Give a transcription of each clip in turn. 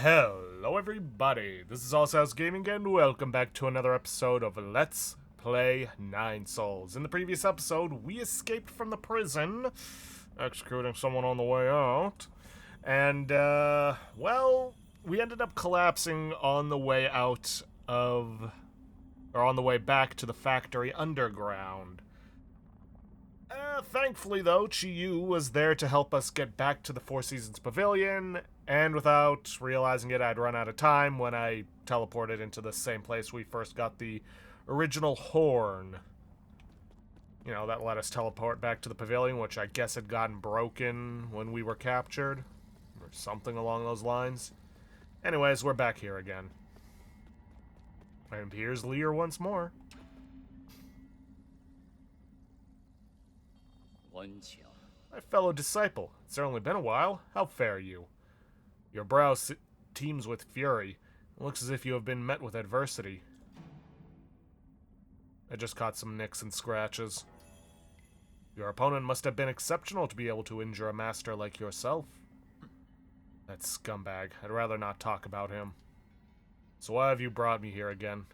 Hello everybody, this is Allsouth Gaming and welcome back to another episode of Let's Play Nine Souls. In the previous episode, we escaped from the prison, executing someone on the way out, and, well, we ended up collapsing on the way out of, or on the way back to the factory underground. Thankfully, though, Chi-Yu was there to help us get back to the Four Seasons Pavilion, and without realizing it, I'd run out of time when I teleported into the same place we first got the original horn. You know, that let us teleport back to the pavilion, which I guess had gotten broken when we were captured, or something along those lines. Anyways, we're back here again. And here's Lear once more. My fellow disciple, it's certainly been a while. How fare you? Your brow teems with fury. It looks as if you have been met with adversity. I just caught some nicks and scratches. Your opponent must have been exceptional to be able to injure a master like yourself. That scumbag. I'd rather not talk about him. So why have you brought me here again?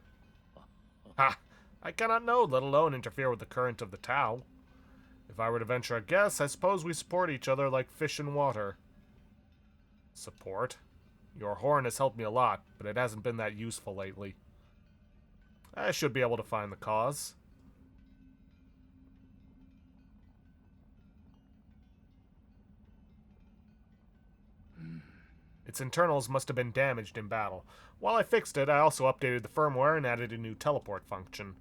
Ha! I cannot know, let alone interfere with the current of the Tao. If I were to venture a guess, I suppose we support each other like fish in water. Support? Your horn has helped me a lot, but it hasn't been that useful lately. I should be able to find the cause. Its internals must have been damaged in battle. While I fixed it, I also updated the firmware and added a new teleport function.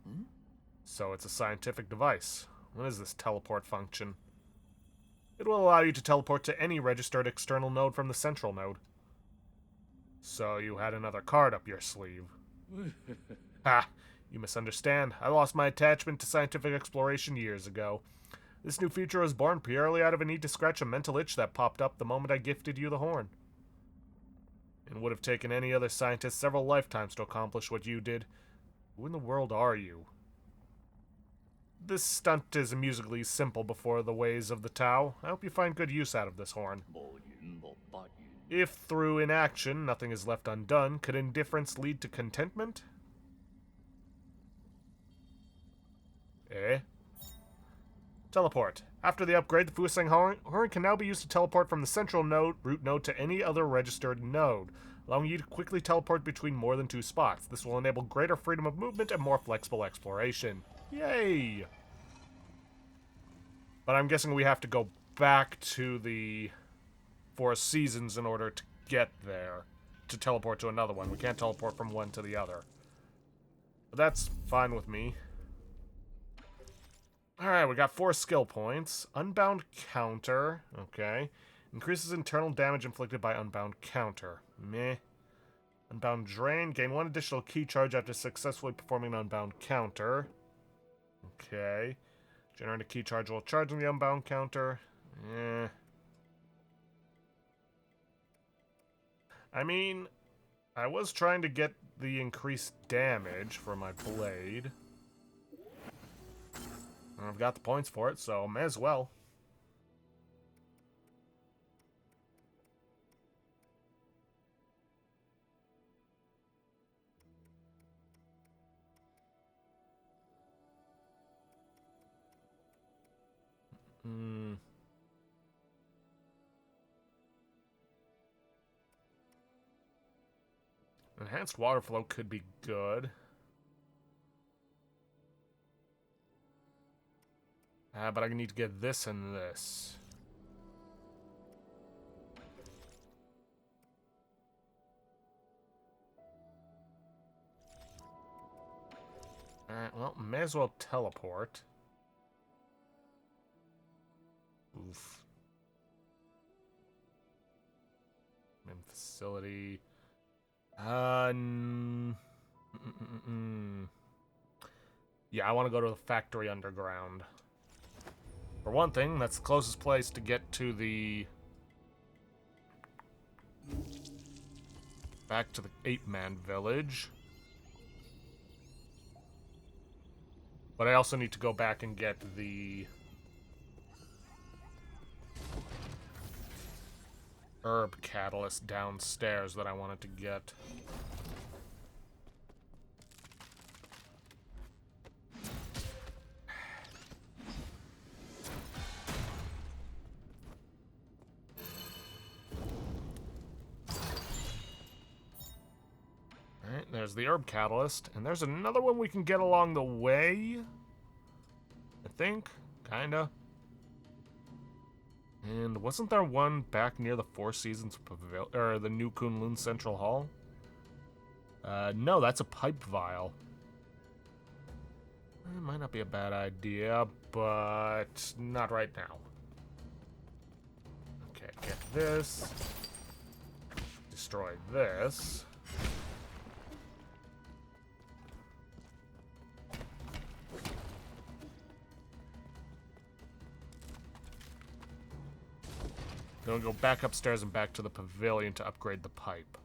So it's a scientific device. What is this teleport function? It will allow you to teleport to any registered external node from the central node. So you had another card up your sleeve. Ha! You misunderstand. I lost my attachment to scientific exploration years ago. This new feature was born purely out of a need to scratch a mental itch that popped up the moment I gifted you the horn. It would have taken any other scientist several lifetimes to accomplish what you did. Who in the world are you? This stunt is amusingly simple before the ways of the Tao. I hope you find good use out of this horn. If through inaction nothing is left undone, could indifference lead to contentment? Eh? Teleport. After the upgrade, the Fusang horn can now be used to teleport from the central root node to any other registered node, allowing you to quickly teleport between more than two spots. This will enable greater freedom of movement and more flexible exploration. Yay! But I'm guessing we have to go back to the Four Seasons in order to get there, to teleport to another one. We can't teleport from one to the other. But that's fine with me. Alright, we got 4 skill points. Unbound Counter. Okay. Increases internal damage inflicted by Unbound Counter. Meh. Unbound Drain. Gain 1 additional key charge after successfully performing an Unbound Counter. Okay. Generate a key charge while charging the Unbound Counter. Eh. I mean, I was trying to get the increased damage for my blade. And I've got the points for it, so may as well. Enhanced water flow could be good. But I need to get this and this. Alright, well, may as well teleport. Oof. Main facility. Yeah, I want to go to the factory underground. For one thing, that's the closest place to get to the... back to the Ape-Man village. But I also need to go back and get the... herb catalyst downstairs that I wanted to get. Alright, there's the herb catalyst, and there's another one we can get along the way. I think, kinda. And wasn't there one back near the Four Seasons Pavilion, or the new Kunlun Central Hall? No, that's a pipe vial. It might not be a bad idea, but not right now. Okay, get this. Destroy this. Then we'll go back upstairs and back to the pavilion to upgrade the pipe.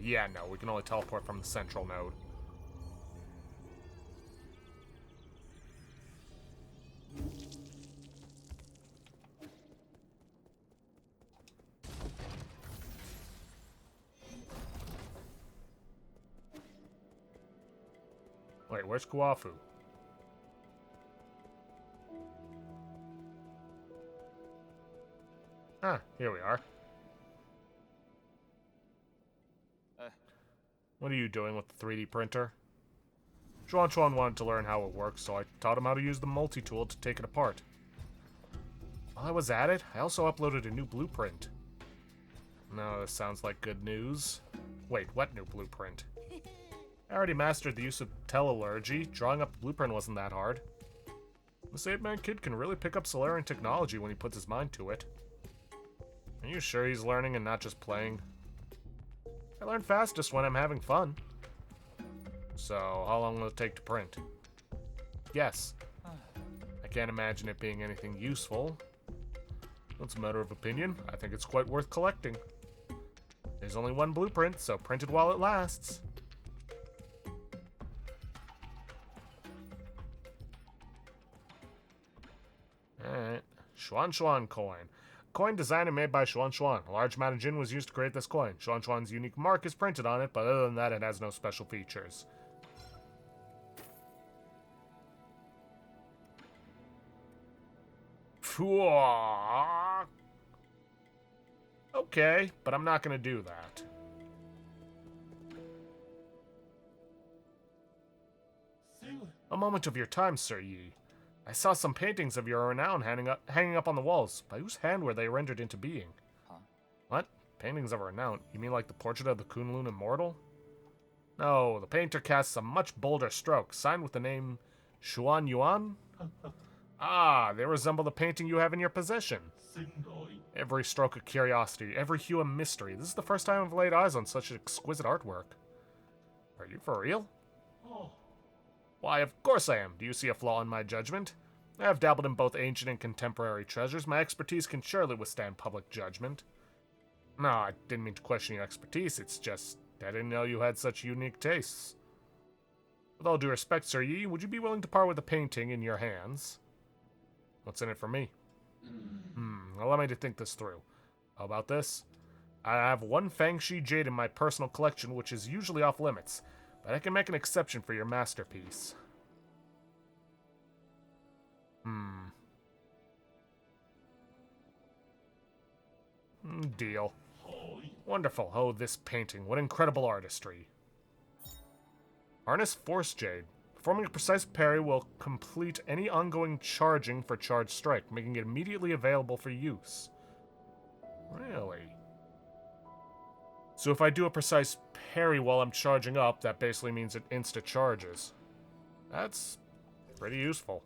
Yeah, no, we can only teleport from the central node. Wait, where's Kuafu? Ah, here we are. What are you doing with the 3D printer? Xuan wanted to learn how it works, so I taught him how to use the multi-tool to take it apart. While I was at it, I also uploaded a new blueprint. No, this sounds like good news. Wait, what new blueprint? I already mastered the use of telallurgy. Drawing up a blueprint wasn't that hard. This 8-man kid can really pick up Solarian technology when he puts his mind to it. Are you sure he's learning and not just playing? I learn fastest when I'm having fun. So, how long will it take to print? Yes. I can't imagine it being anything useful. That's a matter of opinion. I think it's quite worth collecting. There's only one blueprint, so print it while it lasts. Alright. Xuan coin. Coin designed and made by Xuan. A large amount of Jin was used to create this coin. Xuan's unique mark is printed on it, but other than that, it has no special features. Okay, but I'm not going to do that. A moment of your time, Sir Yi. I saw some paintings of your renown hanging up on the walls. By whose hand were they rendered into being? Huh? What? Paintings of renown? You mean like the portrait of the Kunlun Immortal? No, the painter casts a much bolder stroke, signed with the name Xuan Yuan? Ah, they resemble the painting you have in your possession. Every stroke a curiosity, every hue a mystery. This is the first time I've laid eyes on such exquisite artwork. Are you for real? Why, of course I am. Do you see a flaw in my judgment? I have dabbled in both ancient and contemporary treasures. My expertise can surely withstand public judgment. No, I didn't mean to question your expertise. It's just, I didn't know you had such unique tastes. With all due respect, Sir Yi, would you be willing to part with the painting in your hands? What's in it for me? Allow me to think this through. How about this? I have one Fangxi jade in my personal collection, which is usually off limits. But I can make an exception for your masterpiece. Deal. Wonderful. Oh, this painting. What incredible artistry. Harness Force Jade. Performing a precise parry will complete any ongoing charging for Charge Strike, making it immediately available for use. Really? So if I do a precise parry while I'm charging up, that basically means it insta-charges. That's pretty useful.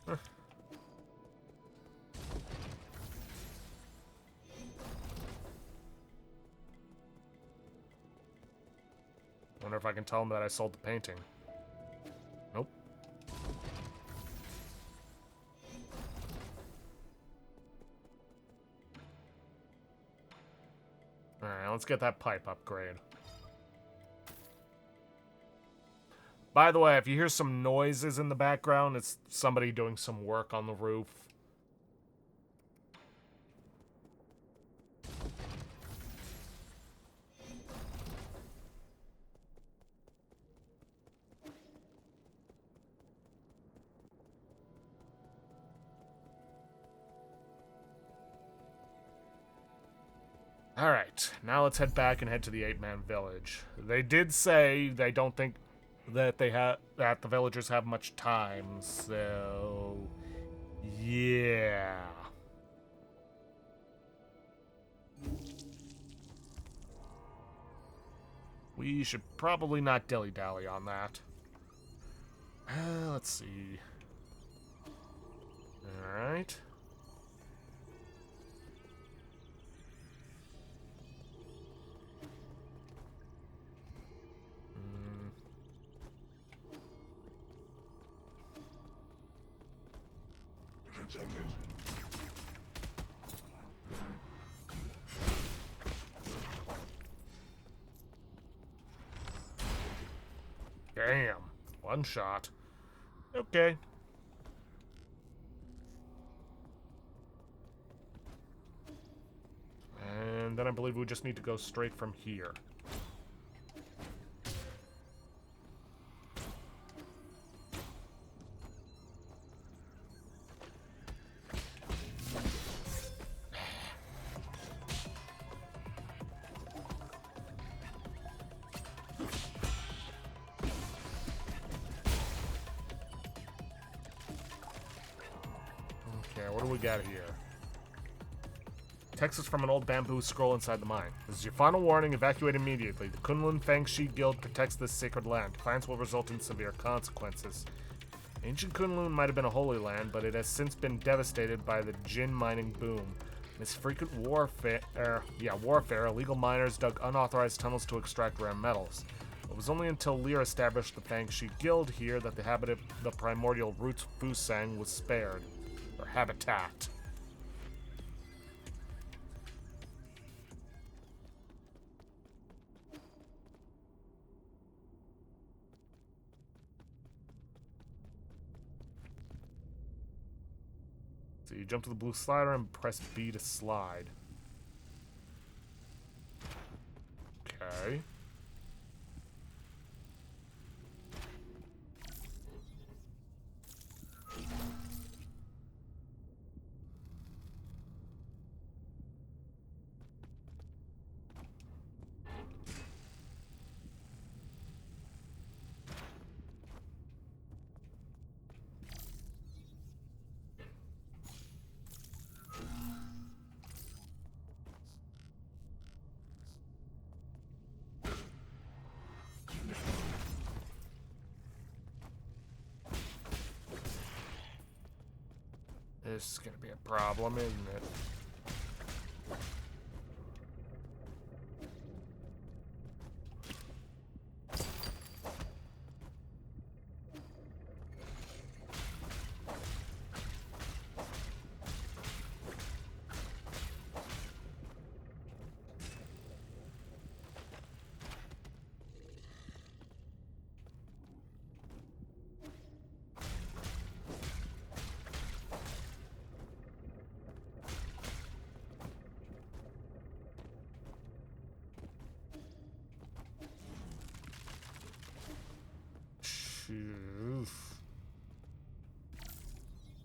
Huh. Wonder if I can tell him that I sold the painting. Nope. let's get that pipe upgrade. By the way, if you hear some noises in the background, it's somebody doing some work on the roof. Alright, now let's head back and head to the 8-man village. They did say they don't think that that the villagers have much time, so yeah. We should probably not dilly-dally on that. Let's see. Alright. Damn. One shot. Okay. And then I believe we just need to go straight from here. What do we got here? Text is from an old bamboo scroll inside the mine. This is your final warning. Evacuate immediately. The Kunlun Fangshi Guild protects this sacred land. Defiance will result in severe consequences. Ancient Kunlun might have been a holy land, but it has since been devastated by the Jin mining boom. In this frequent warfare, illegal miners dug unauthorized tunnels to extract rare metals. It was only until Lear established the Fangshi Guild here that the habitat, the primordial roots Fusang, was spared. Or habitat. So you jump to the blue slider and press B to slide. Okay. This is gonna be a problem, isn't it?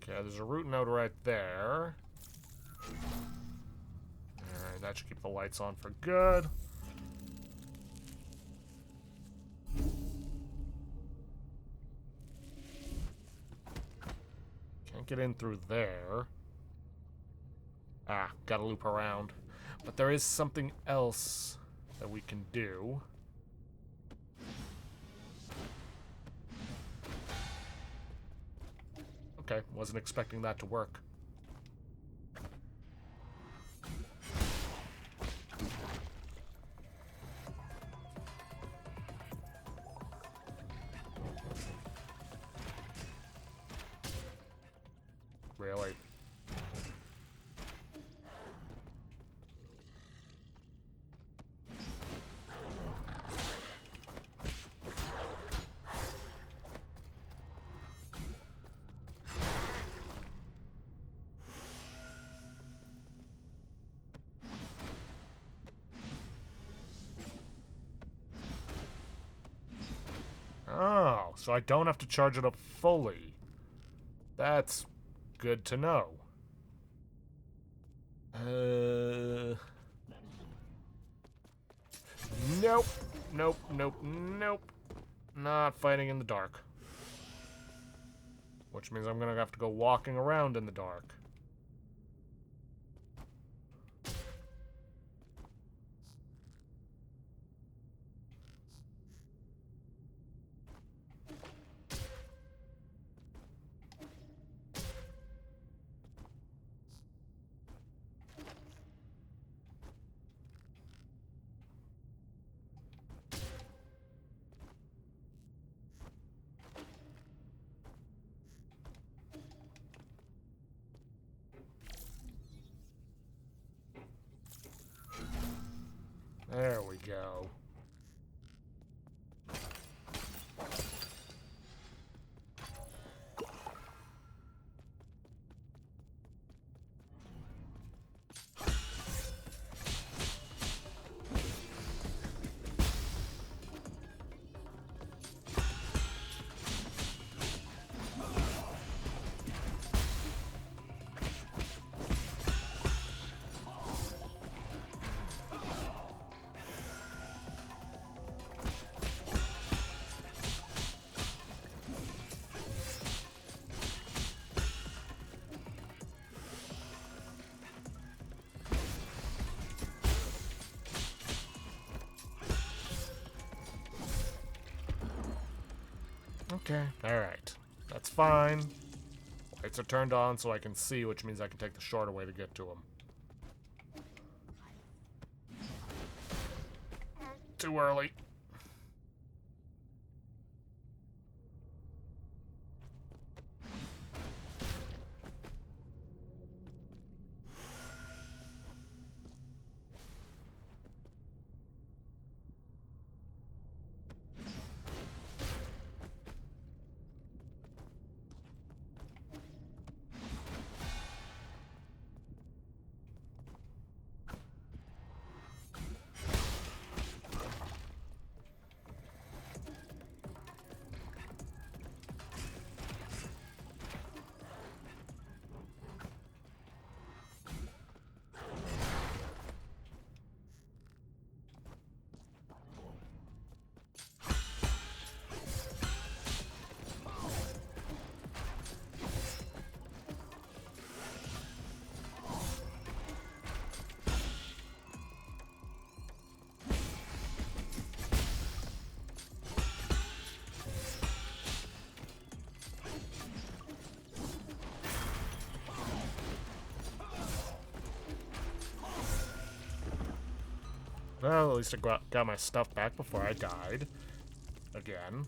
Okay, there's a root node right there. Alright, that should keep the lights on for good. Can't get in through there. Ah, gotta loop around. But there is something else that we can do. Okay, wasn't expecting that to work. Really? so I don't have to charge it up fully. That's good to know. Nope. Nope, nope, nope. Not fighting in the dark. Which means I'm gonna have to go walking around in the dark. There we go. Okay, alright. That's fine. Lights are turned on so I can see, which means I can take the shorter way to get to him. Too early. Well, at least I got my stuff back before I died. Again.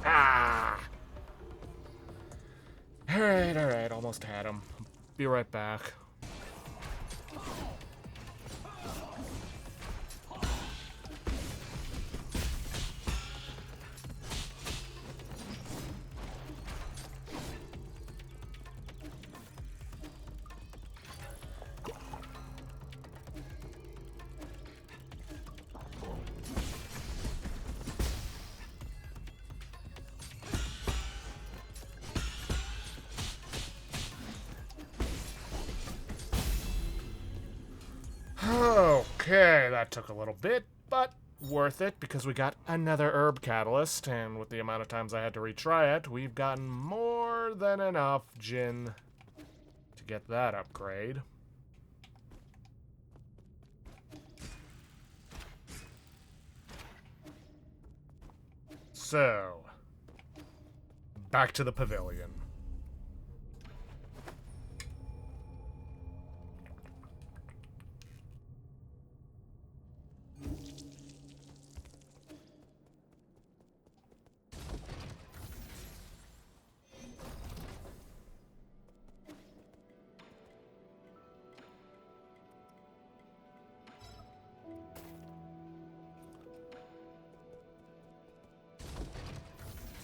Ah! Alright, almost had him. Be right back. Okay, that took a little bit, but worth it because we got another herb catalyst, and with the amount of times I had to retry it, we've gotten more than enough gin to get that upgrade. So, back to the pavilion.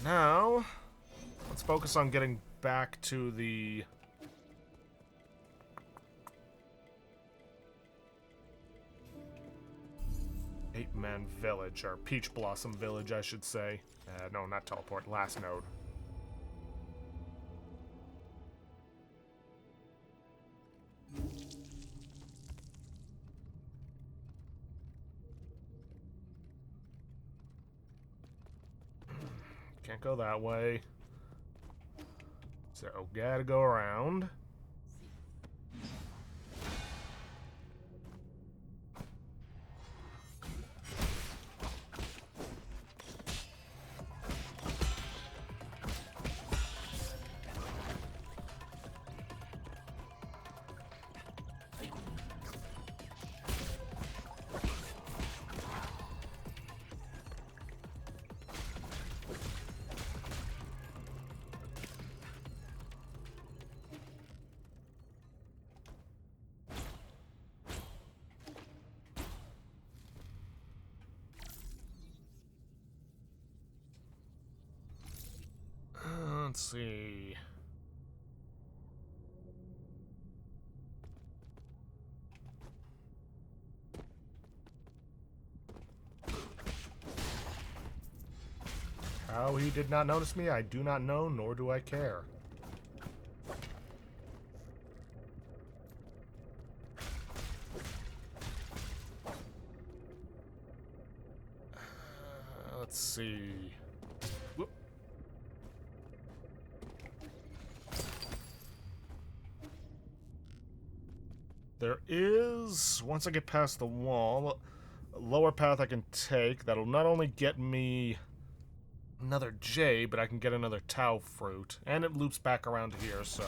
Now, let's focus on getting back to the... Eight-Man Village, or Peach Blossom Village, I should say. No, not teleport, last node. Can't go that way. So, gotta go around. Let's see. How he did not notice me, I do not know, nor do I care. Let's see. Whoop. There is, once I get past the wall, a lower path I can take that'll not only get me another J, but I can get another Tau fruit. And it loops back around here, so...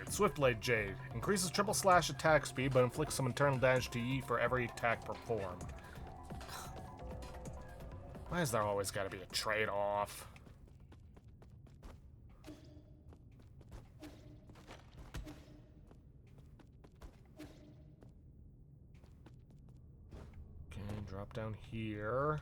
Swiftblade Jade. Increases triple slash attack speed, but inflicts some internal damage to Yi for every attack performed. Why is there always got to be a trade-off? Okay, drop down here.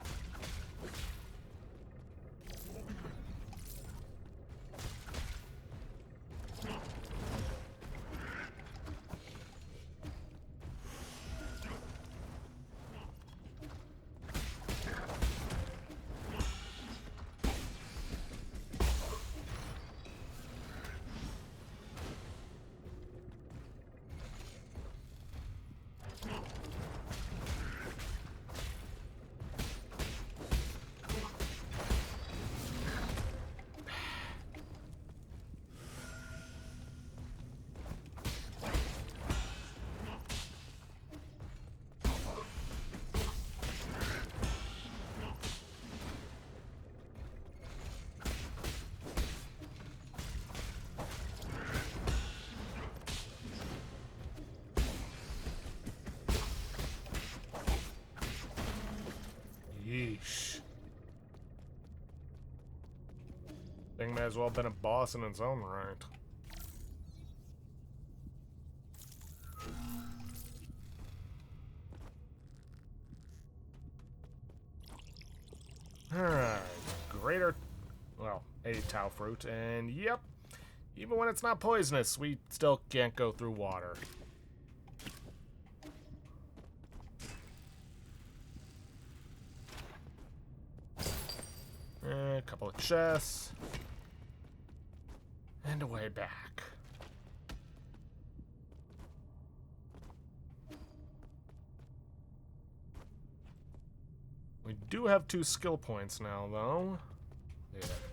Yeesh. Thing may as well have been a boss in its own right. Alright. Greater... well, a Tau fruit, and yep. Even when it's not poisonous, we still can't go through water. A couple of chests. And a way back. We do have 2 skill points now, though.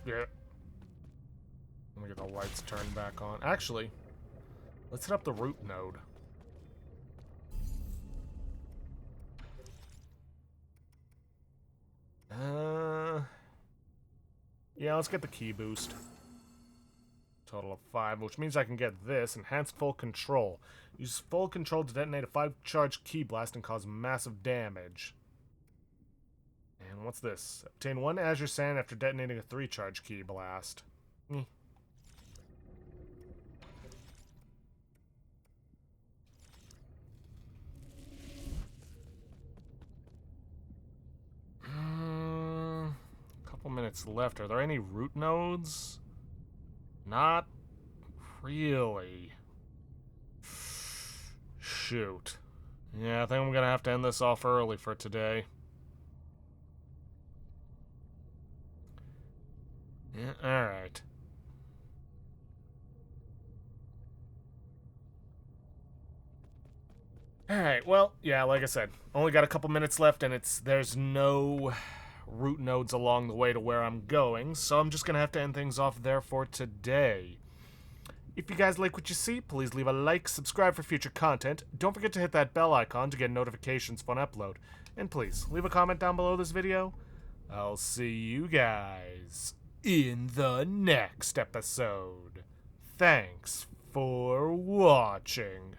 Yeah. Let me get the lights turned back on. Actually, let's hit up the root node. Yeah, let's get the key boost. Total of 5, which means I can get this. Enhanced full control. Use full control to detonate a 5-charge key blast and cause massive damage. And what's this? Obtain 1 Azure Sand after detonating a 3-charge key blast. Couple minutes left. Are there any root nodes? Not really. Shoot. Yeah, I think I'm gonna have to end this off early for today. Yeah, alright. Alright, well, yeah, like I said, only got a couple minutes left, and there's no root nodes along the way to where I'm going, so I'm just gonna have to end things off there for today. If you guys like what you see, please leave a like, subscribe for future content, don't forget to hit that bell icon to get notifications when upload, and please, leave a comment down below this video. I'll see you guys in the next episode. Thanks for watching.